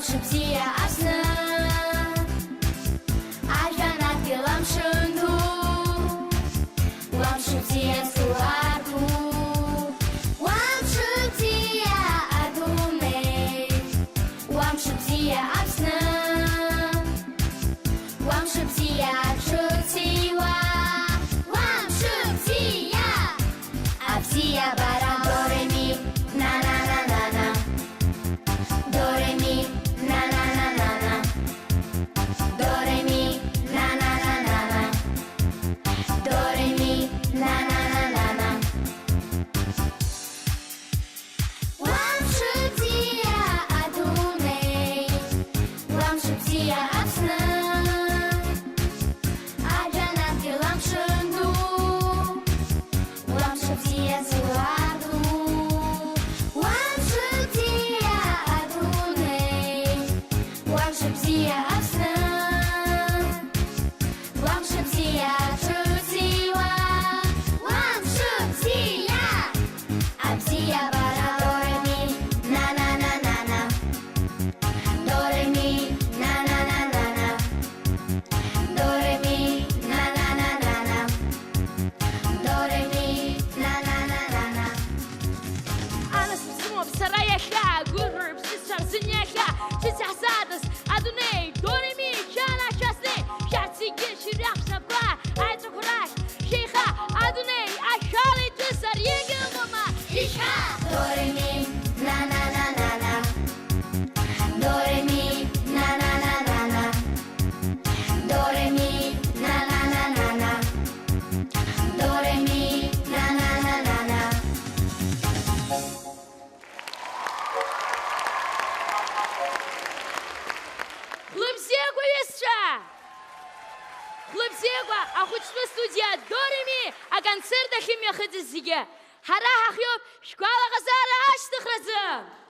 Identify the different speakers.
Speaker 1: Ламшыбзиа Аԥсны ажәанатәи ламшынду Ламшыбзиа суарду Ламшыбзиа адунеи Ламшыбзиа Аԥсны Ламшыбзиа ҽыциуа Ламшыбзиа абзиабара до ре ми на на на на на до ре ми на на на на на до ре ми на на на на на до ре ми на на на на на Ламшыбзиа адунеи Ламшыбзиа Аԥсны ажәанатәи ламшынду Ламшыбзиа суарду Ламшыбзиа адунеи Ламшыбзиа Аԥсны Ламшыбзиа ҽыциуа Ламшыбзиа абзиабара до ре ми на на на на на до ре ми на на на на на до ре ми на на на на на до ре ми на на на на на
Speaker 2: Anasını sarayaka, gurur sisar zinyaka, çizahsadas adunay, doremi kana chasne, şatsi geçirap sabra, ayto kurak, şeyha adunay, aşağılı tüsar yegil mama, işha.
Speaker 1: до ре ми на на на на на до ре ми на на на на на до ре ми на на на на на до ре ми на на на на на
Speaker 2: Хлопцєгу веща! Хлопцєгу, а хочемо студія doremi, а концертах їм я ходить зіге. Хара хахйоб, школа газара аштых разым.